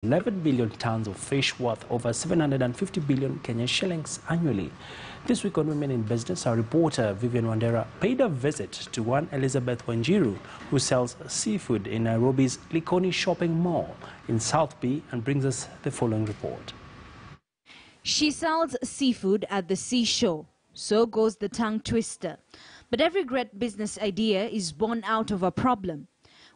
11 billion tons of fish worth over 750 billion Kenyan shillings annually. This week on Women in Business, our reporter Vivian Wandera paid a visit to one Elizabeth Wanjiru, who sells seafood in Nairobi's Likoni shopping mall in South B, and brings us the following report. She sells seafood at the seashore. So goes the tongue twister. But every great business idea is born out of a problem.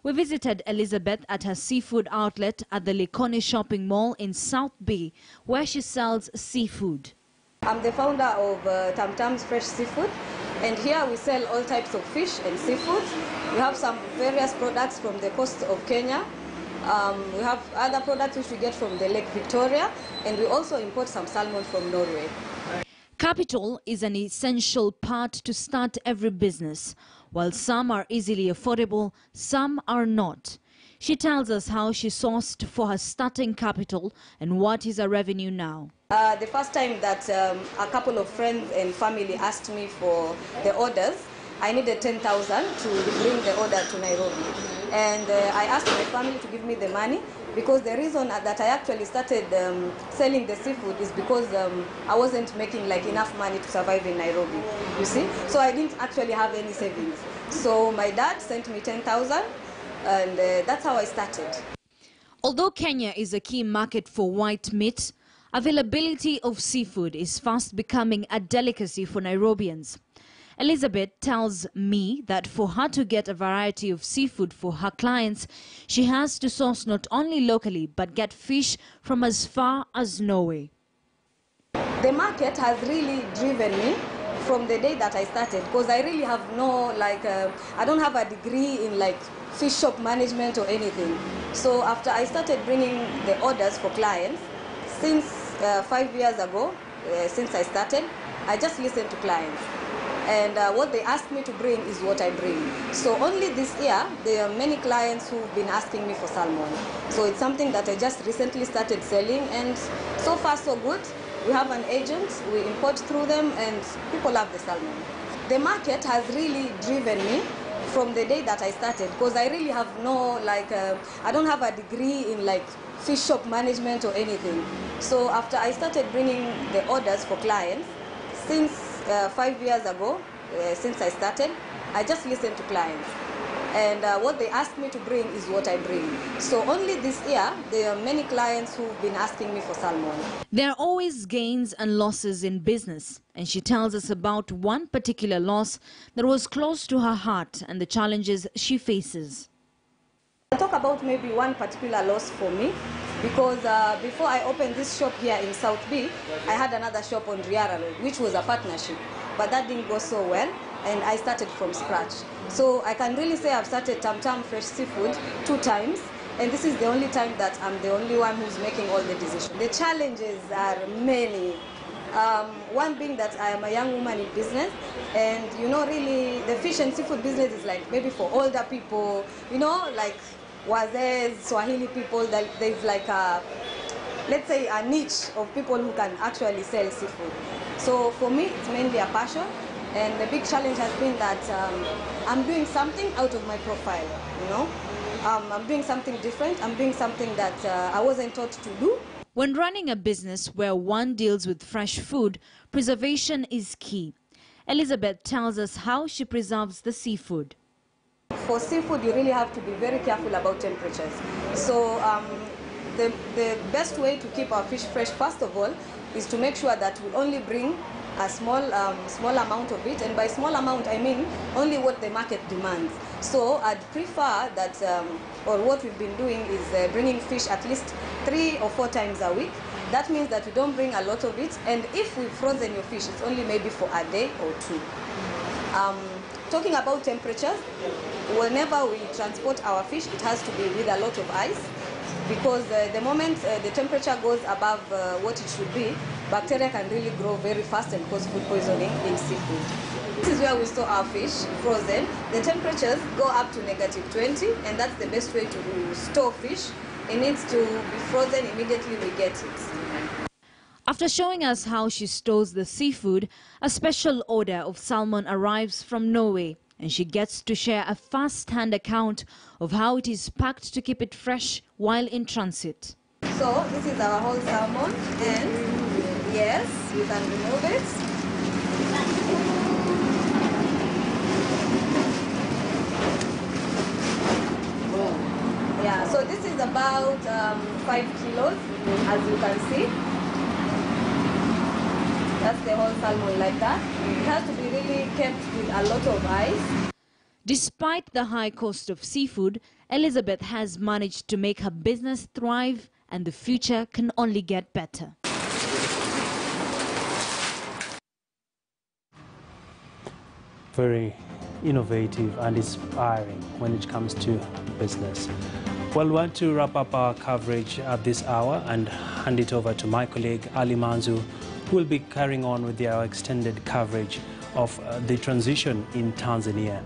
We visited Elizabeth at her seafood outlet at the Likoni shopping mall in South B, where she sells seafood. I'm the founder of Tam Tam's Fresh Seafood, and here we sell all types of fish and seafood. We have some various products from the coast of Kenya. We have other products which we get from the Lake Victoria, and we also import some salmon from Norway. Capital is an essential part to start every business. While some are easily affordable, some are not. She tells us how she sourced for her starting capital and what is her revenue now. The first time that a couple of friends and family asked me for the orders, I needed 10,000 to bring the order to Nairobi. And I asked my family to give me the money, because the reason that I actually started selling the seafood is because I wasn't making enough money to survive in Nairobi, you see. So I didn't actually have any savings. So my dad sent me 10,000, and that's how I started. Although Kenya is a key market for white meat, availability of seafood is fast becoming a delicacy for Nairobians. Elizabeth tells me that for her to get a variety of seafood for her clients, she has to source not only locally but get fish from as far as Norway. The market has really driven me from the day that I started, because I really have no, I don't have a degree in fish shop management or anything. So after I started bringing the orders for clients, since 5 years ago, since I started, I just listened to clients. And what they ask me to bring is what I bring. So only this year, there are many clients who've been asking me for salmon. So it's something that I just recently started selling, and so far so good. We have an agent, we import through them, and people love the salmon. The market has really driven me from the day that I started, because I really have no, I don't have a degree in fish shop management or anything. So after I started bringing the orders for clients, since 5 years ago, since I started, I just listened to clients. And what they ask me to bring is what I bring. So only this year, there are many clients who've been asking me for salmon. There are always gains and losses in business. And she tells us about one particular loss that was close to her heart and the challenges she faces. I'll talk about maybe one particular loss for me, because before I opened this shop here in South B, I had another shop on Riara Road, which was a partnership, but that didn't go so well, and I started from scratch. So I can really say I've started Tam Tam Fresh Seafood 2 times, and this is the only time that I'm the only one who's making all the decisions. The challenges are many. One being that I am a young woman in business, and really the fish and seafood business is maybe for older people, Wazes, Swahili people. There's let's say a niche of people who can actually sell seafood. So for me, it's mainly a passion, and the big challenge has been that I'm doing something out of my profile, I'm doing something different, I'm doing something that I wasn't taught to do. When running a business where one deals with fresh food, preservation is key. Elizabeth tells us how she preserves the seafood. For seafood, you really have to be very careful about temperatures. So the best way to keep our fish fresh, first of all, is to make sure that we only bring a small amount of it. And by small amount, I mean only what the market demands. So I'd prefer that, or what we've been doing is bringing fish at least 3 or 4 times a week. That means that we don't bring a lot of it. And if we've frozen your fish, it's only maybe for a day or 2. Talking about temperatures, whenever we transport our fish, it has to be with a lot of ice, because the moment the temperature goes above what it should be, bacteria can really grow very fast and cause food poisoning in seafood. This is where we store our fish, frozen. The temperatures go up to -20, and that's the best way to store fish. It needs to be frozen immediately we get it. After showing us how she stores the seafood, a special order of salmon arrives from Norway, and she gets to share a first-hand account of how it is packed to keep it fresh while in transit. So this is our whole salmon, and yes, you can remove it. Yeah, so this is about 5 kilos, as you can see. That's the whole salmon like that. It has to be really kept with a lot of ice. Despite the high cost of seafood, Elizabeth has managed to make her business thrive, and the future can only get better. Very innovative and inspiring when it comes to business. Well, we want to wrap up our coverage at this hour and hand it over to my colleague Ali Manzu, who will be carrying on with our extended coverage of the transition in Tanzania.